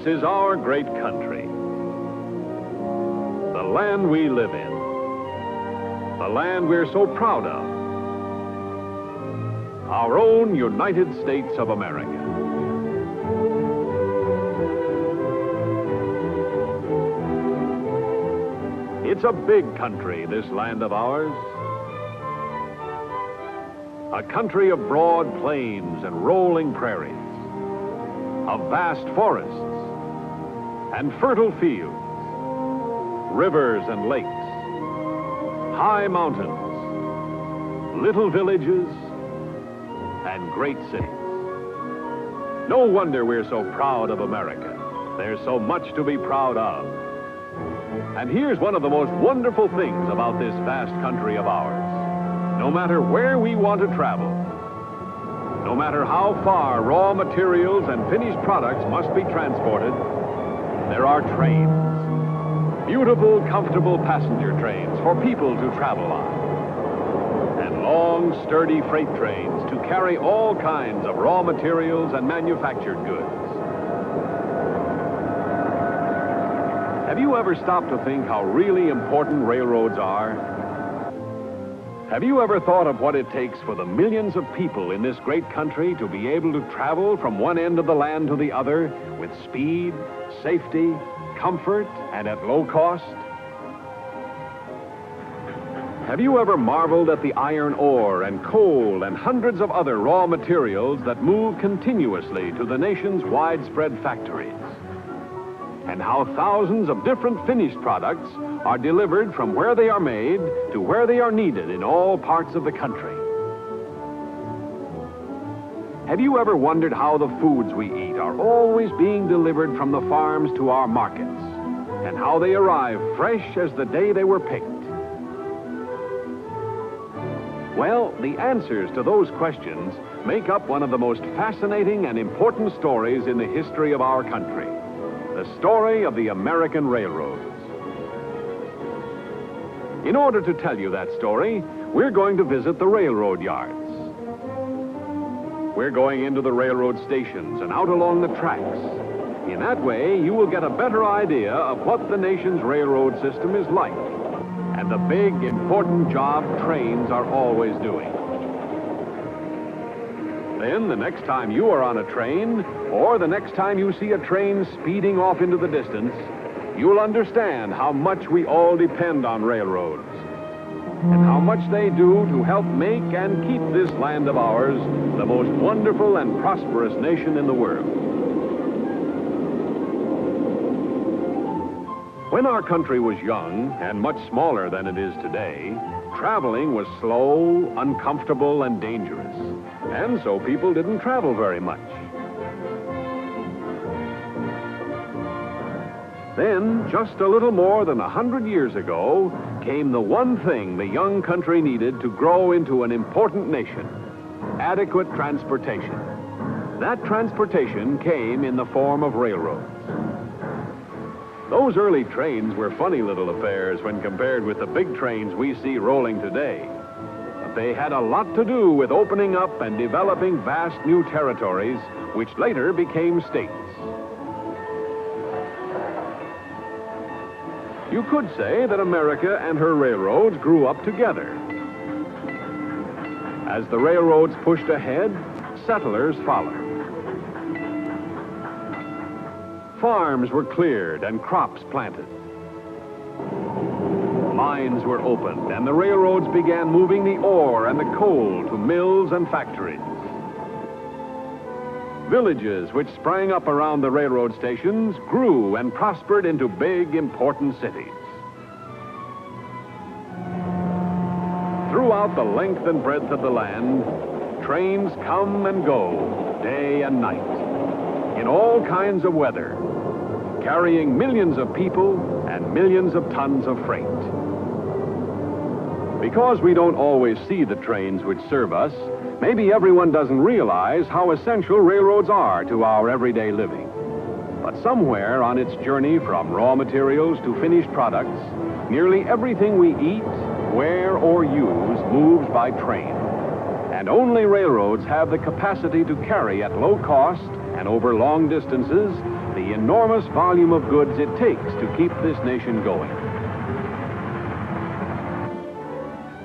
is our great country, the land we live in, the land we're so proud of, our own United States of America. It's a big country, this land of ours. A country of broad plains and rolling prairies, of vast forests and fertile fields, rivers and lakes, high mountains, little villages, and great cities. No wonder we're so proud of America. There's so much to be proud of. And here's one of the most wonderful things about this vast country of ours. No matter where we want to travel, no matter how far raw materials and finished products must be transported, there are trains. Beautiful, comfortable passenger trains for people to travel on. And long, sturdy freight trains to carry all kinds of raw materials and manufactured goods. Have you ever stopped to think how really important railroads are? Have you ever thought of what it takes for the millions of people in this great country to be able to travel from one end of the land to the other with speed, safety, comfort, and at low cost? Have you ever marveled at the iron ore and coal and hundreds of other raw materials that move continuously to the nation's widespread factories? And how thousands of different finished products are delivered from where they are made to where they are needed in all parts of the country. Have you ever wondered how the foods we eat are always being delivered from the farms to our markets, and how they arrive fresh as the day they were picked? Well, the answers to those questions make up one of the most fascinating and important stories in the history of our country. The story of the American railroads. In order to tell you that story, we're going to visit the railroad yards. We're going into the railroad stations and out along the tracks. In that way, you will get a better idea of what the nation's railroad system is like and the big, important job trains are always doing. Then, the next time you are on a train, or the next time you see a train speeding off into the distance, you'll understand how much we all depend on railroads, and how much they do to help make and keep this land of ours the most wonderful and prosperous nation in the world. When our country was young and much smaller than it is today, traveling was slow, uncomfortable, and dangerous. And so people didn't travel very much. Then, just a little more than 100 years ago, came the one thing the young country needed to grow into an important nation: adequate transportation. That transportation came in the form of railroads. Those early trains were funny little affairs when compared with the big trains we see rolling today. They had a lot to do with opening up and developing vast new territories, which later became states. You could say that America and her railroads grew up together. As the railroads pushed ahead, settlers followed. Farms were cleared and crops planted. Mines were opened, and the railroads began moving the ore and the coal to mills and factories. Villages which sprang up around the railroad stations grew and prospered into big, important cities. Throughout the length and breadth of the land, trains come and go, day and night, in all kinds of weather, carrying millions of people and millions of tons of freight. Because we don't always see the trains which serve us, maybe everyone doesn't realize how essential railroads are to our everyday living. But somewhere on its journey from raw materials to finished products, nearly everything we eat, wear, or use moves by train. And only railroads have the capacity to carry at low cost and over long distances the enormous volume of goods it takes to keep this nation going.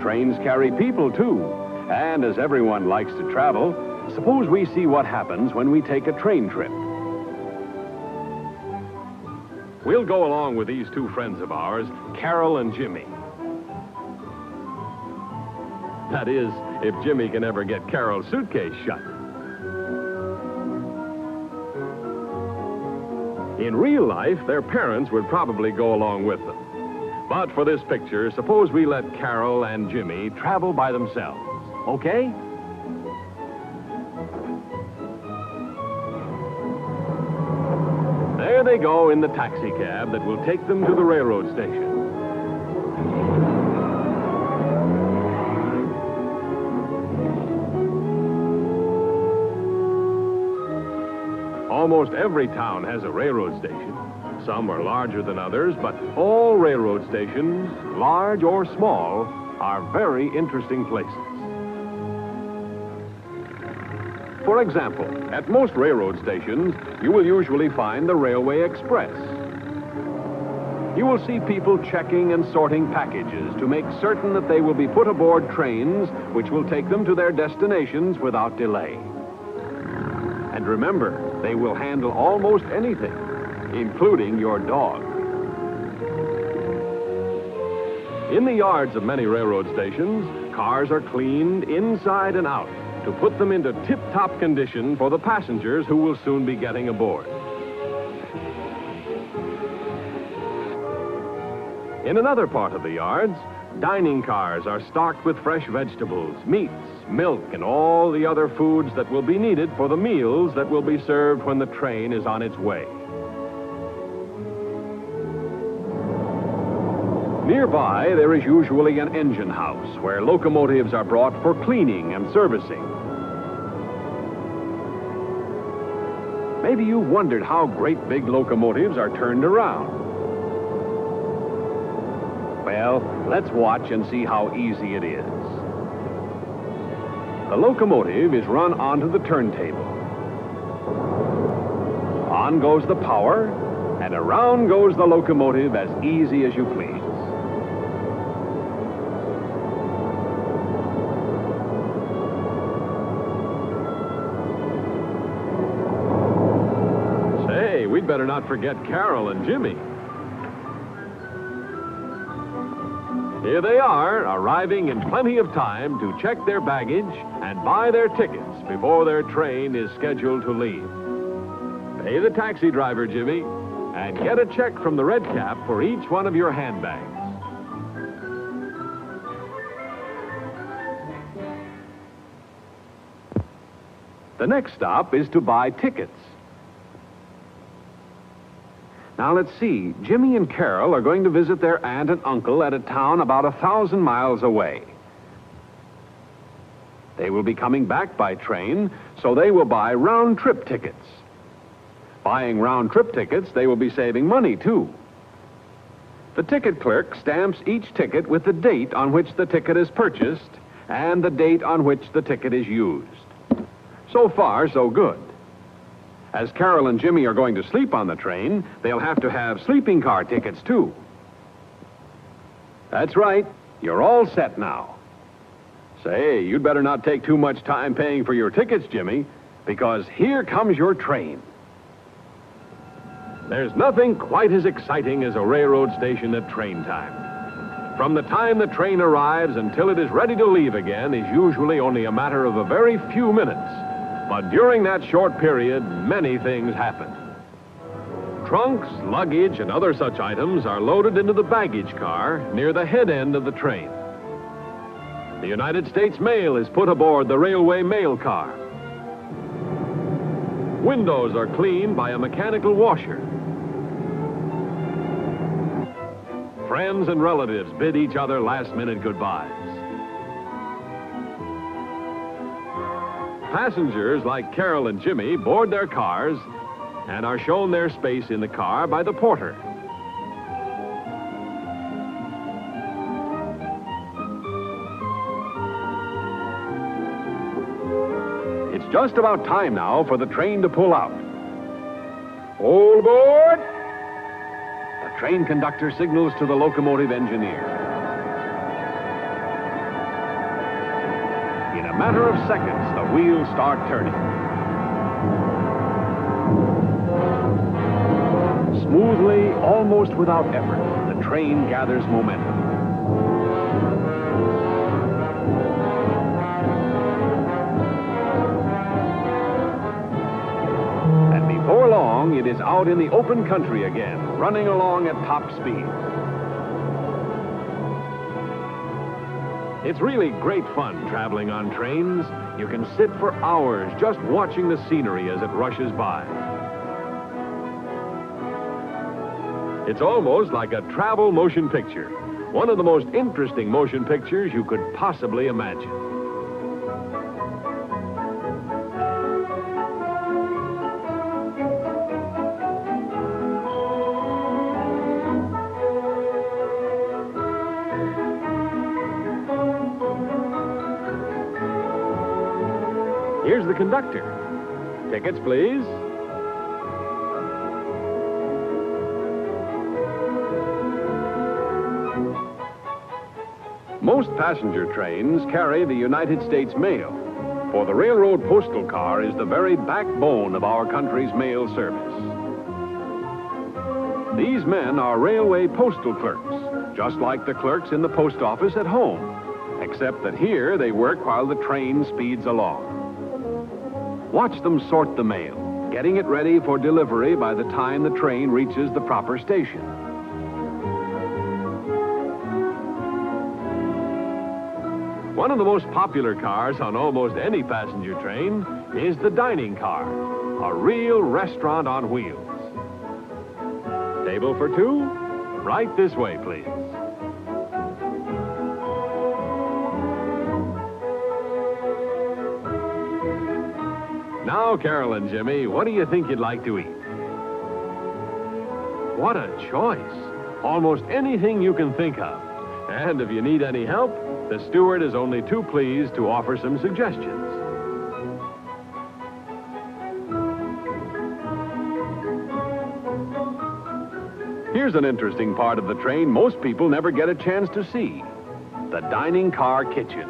Trains carry people, too. And as everyone likes to travel, suppose we see what happens when we take a train trip. We'll go along with these two friends of ours, Carol and Jimmy. That is, if Jimmy can ever get Carol's suitcase shut. In real life, their parents would probably go along with them. But for this picture, suppose we let Carol and Jimmy travel by themselves, okay? There they go in the taxi cab that will take them to the railroad station. Almost every town has a railroad station. Some are larger than others, but all railroad stations, large or small, are very interesting places. For example, at most railroad stations, you will usually find the Railway Express. You will see people checking and sorting packages to make certain that they will be put aboard trains which will take them to their destinations without delay. And remember, they will handle almost anything, including your dog. In the yards of many railroad stations, cars are cleaned inside and out to put them into tip-top condition for the passengers who will soon be getting aboard. In another part of the yards, dining cars are stocked with fresh vegetables, meats, milk, and all the other foods that will be needed for the meals that will be served when the train is on its way. Nearby, there is usually an engine house where locomotives are brought for cleaning and servicing. Maybe you've wondered how great big locomotives are turned around. Well, let's watch and see how easy it is. The locomotive is run onto the turntable. On goes the power, and around goes the locomotive as easy as you please. Say, we'd better not forget Carol and Jimmy. Here they are, arriving in plenty of time to check their baggage and buy their tickets before their train is scheduled to leave. Pay the taxi driver, Jimmy, and get a check from the red cap for each one of your handbags. The next stop is to buy tickets. Now, let's see. Jimmy and Carol are going to visit their aunt and uncle at a town about 1,000 miles away. They will be coming back by train, so they will buy round-trip tickets. Buying round-trip tickets, they will be saving money, too. The ticket clerk stamps each ticket with the date on which the ticket is purchased and the date on which the ticket is used. So far, so good. As Carol and Jimmy are going to sleep on the train, they'll have to have sleeping car tickets, too. That's right. You're all set now. Say, you'd better not take too much time paying for your tickets, Jimmy, because here comes your train. There's nothing quite as exciting as a railroad station at train time. From the time the train arrives until it is ready to leave again is usually only a matter of a very few minutes. But during that short period, many things happen. Trunks, luggage, and other such items are loaded into the baggage car near the head end of the train. The United States mail is put aboard the railway mail car. Windows are cleaned by a mechanical washer. Friends and relatives bid each other last-minute goodbyes. Passengers like Carol and Jimmy board their cars and are shown their space in the car by the porter. It's just about time now for the train to pull out. All aboard! The train conductor signals to the locomotive engineer. In a matter of seconds, the wheels start turning. Smoothly, almost without effort, the train gathers momentum. And before long, it is out in the open country again, running along at top speed. It's really great fun traveling on trains. You can sit for hours just watching the scenery as it rushes by. It's almost like a travel motion picture. One of the most interesting motion pictures you could possibly imagine. Here's the conductor. Tickets, please. Most passenger trains carry the United States mail, for the railroad postal car is the very backbone of our country's mail service. These men are railway postal clerks, just like the clerks in the post office at home, except that here they work while the train speeds along. Watch them sort the mail, getting it ready for delivery by the time the train reaches the proper station. One of the most popular cars on almost any passenger train is the dining car, a real restaurant on wheels. Table for two? Right this way, please. Now, Carol and Jimmy, what do you think you'd like to eat? What a choice. Almost anything you can think of. And if you need any help, the steward is only too pleased to offer some suggestions. Here's an interesting part of the train most people never get a chance to see. The dining car kitchen.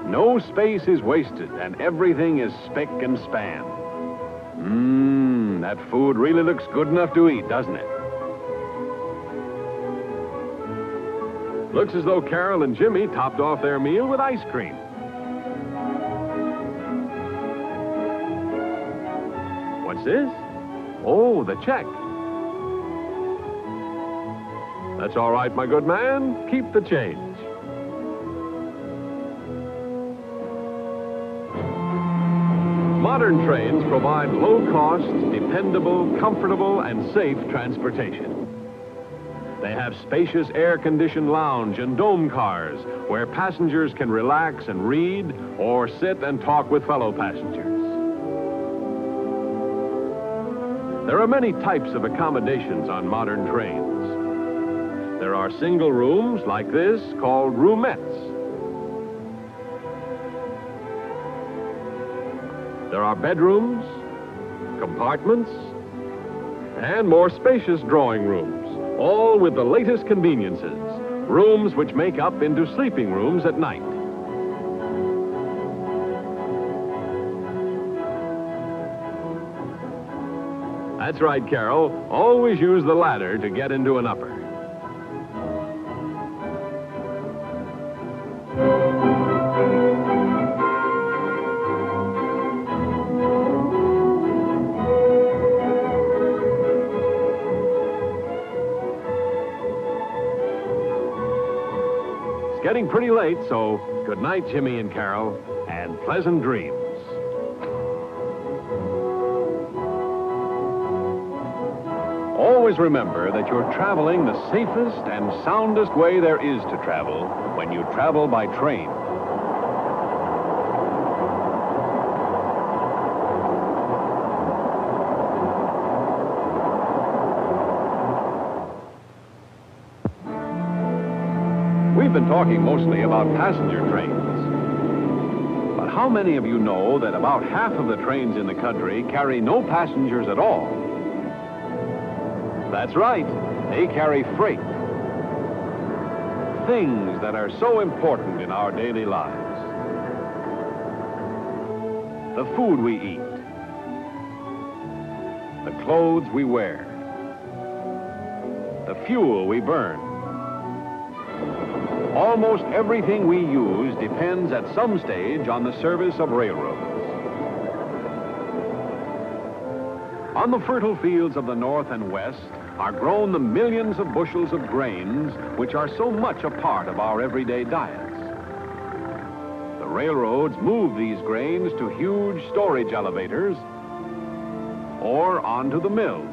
No space is wasted, and everything is spick and span. That food really looks good enough to eat, doesn't it? Looks as though Carol and Jimmy topped off their meal with ice cream. What's this? Oh, the check. That's all right, my good man. Keep the change. Modern trains provide low-cost, dependable, comfortable, and safe transportation. They have spacious air-conditioned lounge and dome cars where passengers can relax and read or sit and talk with fellow passengers. There are many types of accommodations on modern trains. There are single rooms like this called roomettes. There are bedrooms, compartments, and more spacious drawing rooms. All with the latest conveniences, rooms which make up into sleeping rooms at night. That's right, Carol. Always use the ladder to get into an upper. Getting pretty late, so good night, Jimmy and Carol, and pleasant dreams. Always remember that you're traveling the safest and soundest way there is to travel when you travel by train. We've been talking mostly about passenger trains. But how many of you know that about half of the trains in the country carry no passengers at all? That's right. They carry freight. Things that are so important in our daily lives. The food we eat. The clothes we wear. The fuel we burn. Almost everything we use depends at some stage on the service of railroads. On the fertile fields of the North and West are grown the millions of bushels of grains which are so much a part of our everyday diets. The railroads move these grains to huge storage elevators or onto the mills.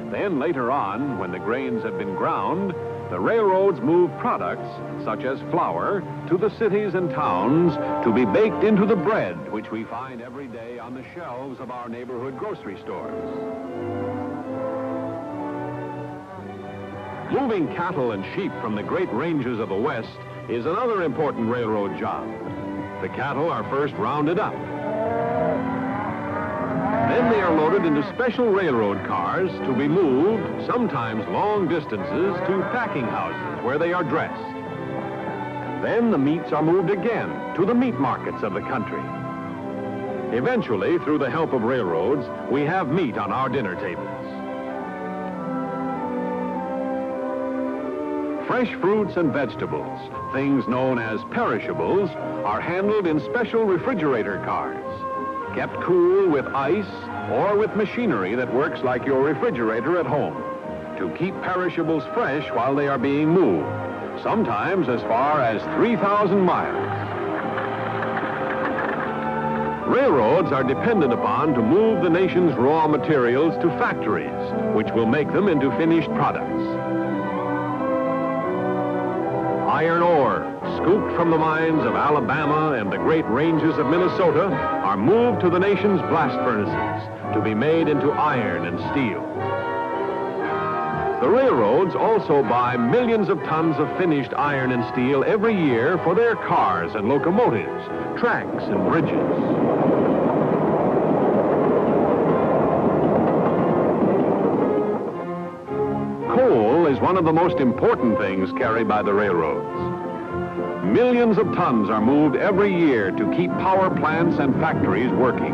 Then later on, when the grains have been ground, the railroads move products, such as flour, to the cities and towns to be baked into the bread which we find every day on the shelves of our neighborhood grocery stores. Moving cattle and sheep from the great ranges of the West is another important railroad job. The cattle are first rounded up. Then they are loaded into special railroad cars to be moved, sometimes long distances, to packing houses where they are dressed. Then the meats are moved again to the meat markets of the country. Eventually, through the help of railroads, we have meat on our dinner tables. Fresh fruits and vegetables, things known as perishables, are handled in special refrigerator cars, kept cool with ice or with machinery that works like your refrigerator at home, to keep perishables fresh while they are being moved, sometimes as far as 3,000 miles. Railroads are depended upon to move the nation's raw materials to factories, which will make them into finished products. Iron ore, scooped from the mines of Alabama and the great ranges of Minnesota, are moved to the nation's blast furnaces to be made into iron and steel. The railroads also buy millions of tons of finished iron and steel every year for their cars and locomotives, tracks and bridges. Coal is one of the most important things carried by the railroads. Millions of tons are moved every year to keep power plants and factories working.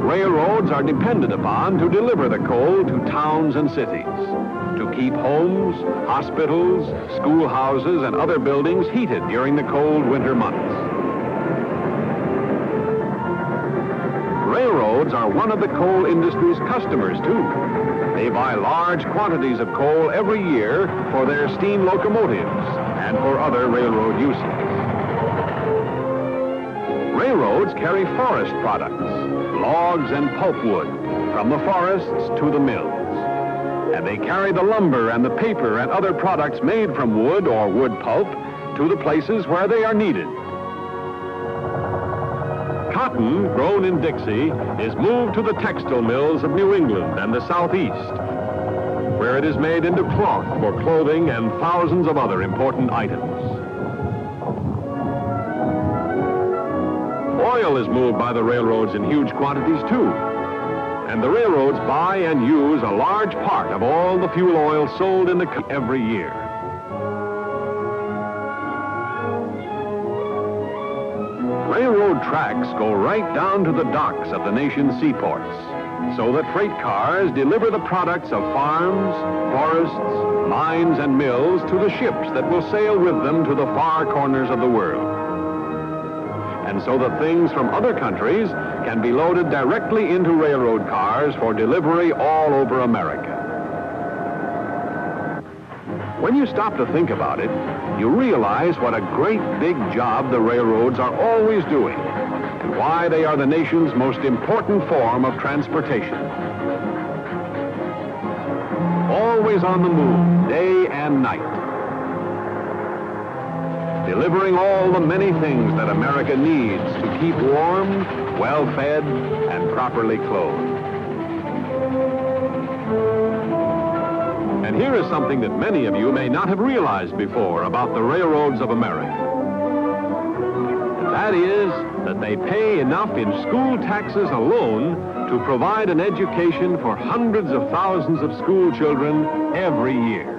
Railroads are depended upon to deliver the coal to towns and cities, to keep homes, hospitals, schoolhouses, and other buildings heated during the cold winter months. Railroads are one of the coal industry's customers, too. They buy large quantities of coal every year for their steam locomotives and for other railroad uses. Railroads carry forest products, logs and pulpwood, from the forests to the mills. And they carry the lumber and the paper and other products made from wood or wood pulp to the places where they are needed. Cotton, grown in Dixie, is moved to the textile mills of New England and the Southeast, where it is made into cloth for clothing and thousands of other important items. Oil is moved by the railroads in huge quantities, too. And the railroads buy and use a large part of all the fuel oil sold in the country every year. Railroad tracks go right down to the docks of the nation's seaports, so that freight cars deliver the products of farms, forests, mines, and mills to the ships that will sail with them to the far corners of the world. And so that things from other countries can be loaded directly into railroad cars for delivery all over America. When you stop to think about it, you realize what a great big job the railroads are always doing, and why they are the nation's most important form of transportation. Always on the move, day and night, delivering all the many things that America needs to keep warm, well-fed, and properly clothed. And here is something that many of you may not have realized before about the railroads of America. That is is that they pay enough in school taxes alone to provide an education for hundreds of thousands of school children every year.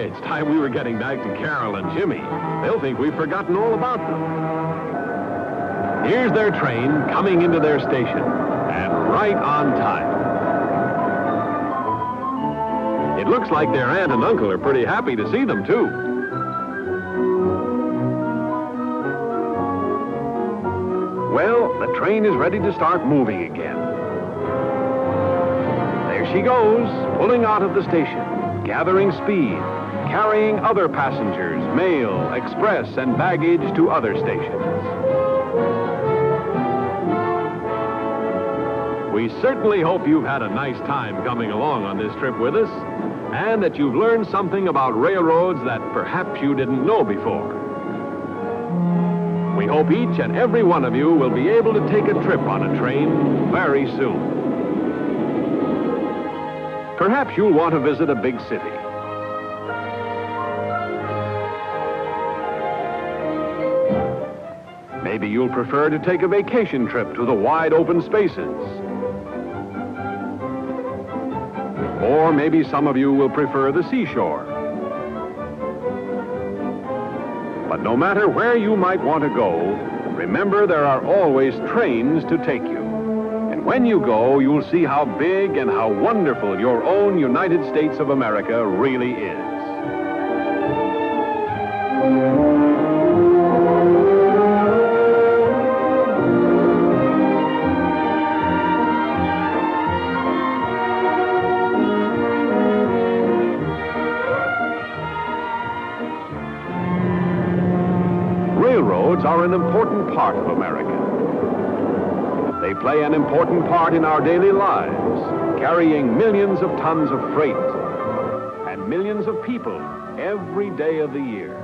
It's time we were getting back to Carol and Jimmy. They'll think we've forgotten all about them. Here's their train coming into their station, and right on time. It looks like their aunt and uncle are pretty happy to see them, too. Well, the train is ready to start moving again. There she goes, pulling out of the station, gathering speed, carrying other passengers, mail, express, and baggage to other stations. We certainly hope you've had a nice time coming along on this trip with us, and that you've learned something about railroads that perhaps you didn't know before. We hope each and every one of you will be able to take a trip on a train very soon. Perhaps you'll want to visit a big city. Maybe you'll prefer to take a vacation trip to the wide open spaces. Or maybe some of you will prefer the seashore. But no matter where you might want to go, remember there are always trains to take you. And when you go, you'll see how big and how wonderful your own United States of America really is. Railroads are an important part of America. They play an important part in our daily lives, carrying millions of tons of freight and millions of people every day of the year.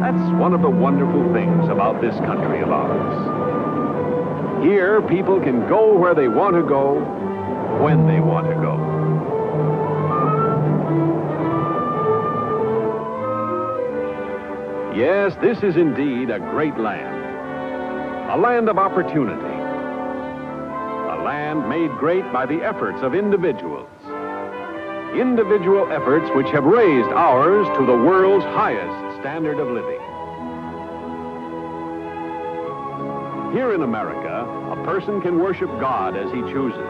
That's one of the wonderful things about this country of ours. Here, people can go where they want to go, when they want to go. Yes, this is indeed a great land. A land of opportunity. A land made great by the efforts of individuals. Individual efforts which have raised ours to the world's highest standard of living. Here in America, a person can worship God as he chooses.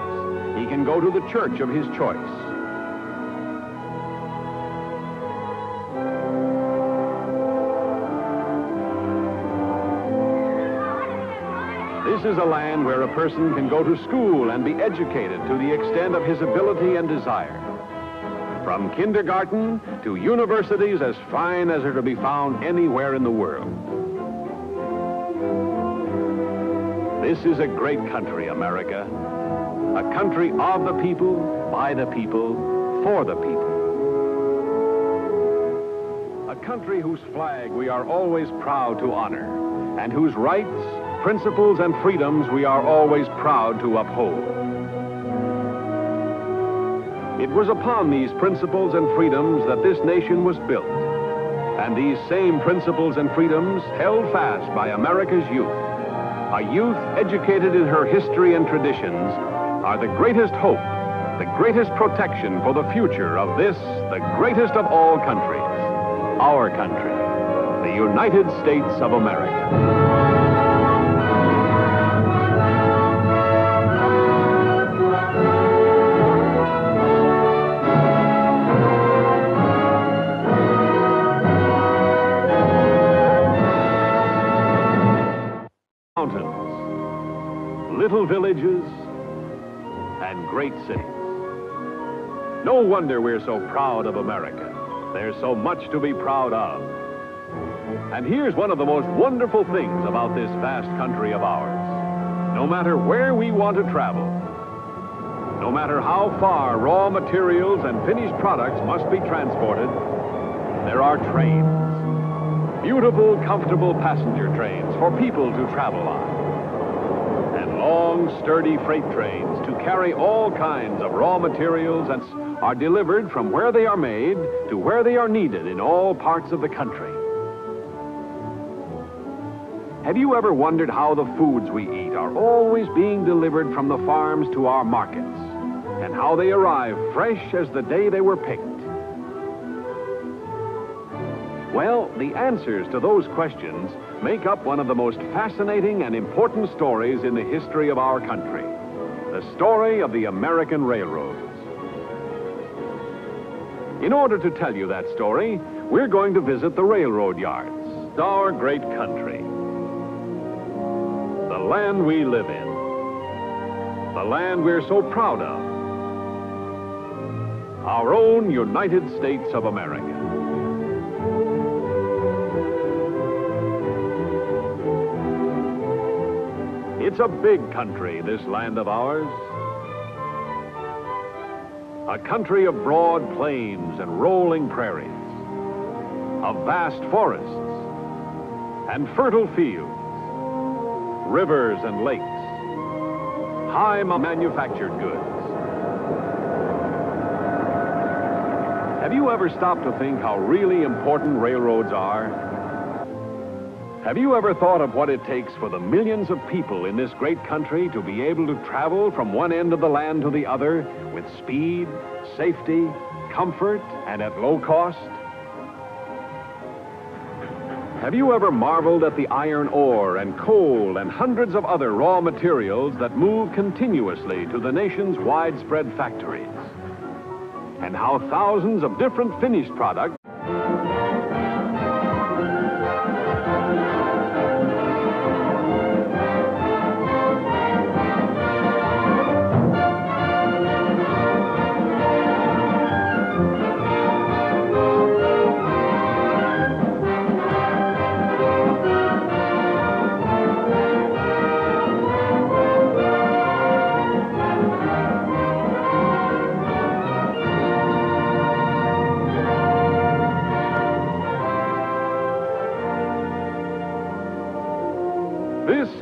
He can go to the church of his choice. This is a land where a person can go to school and be educated to the extent of his ability and desire. From kindergarten to universities as fine as are to be found anywhere in the world. This is a great country, America. A country of the people, by the people, for the people. A country whose flag we are always proud to honor, and whose rights, principles, and freedoms we are always proud to uphold. It was upon these principles and freedoms that this nation was built, and these same principles and freedoms held fast by America's youth. A youth educated in her history and traditions are the greatest hope, the greatest protection for the future of this, the greatest of all countries, our country, the United States of America. Mountains, little villages, and great cities. No wonder we're so proud of America. There's so much to be proud of. And here's one of the most wonderful things about this vast country of ours. No matter where we want to travel, no matter how far raw materials and finished products must be transported, there are trains. Beautiful, comfortable passenger trains for people to travel on. And long, sturdy freight trains to carry all kinds of raw materials and are delivered from where they are made to where they are needed in all parts of the country. Have you ever wondered how the foods we eat are always being delivered from the farms to our markets, and how they arrive fresh as the day they were picked? Well, the answers to those questions make up one of the most fascinating and important stories in the history of our country, the story of the American railroads. In order to tell you that story, we're going to visit the railroad yards, our great country. The land we live in. The land we're so proud of. Our own United States of America. It's a big country, this land of ours. A country of broad plains and rolling prairies, of vast forests and fertile fields, rivers and lakes, high manufactured goods. Have you ever stopped to think how really important railroads are? Have you ever thought of what it takes for the millions of people in this great country to be able to travel from one end of the land to the other with speed, safety, comfort, and at low cost? Have you ever marveled at the iron ore and coal and hundreds of other raw materials that move continuously to the nation's widespread factories? And how thousands of different finished products this is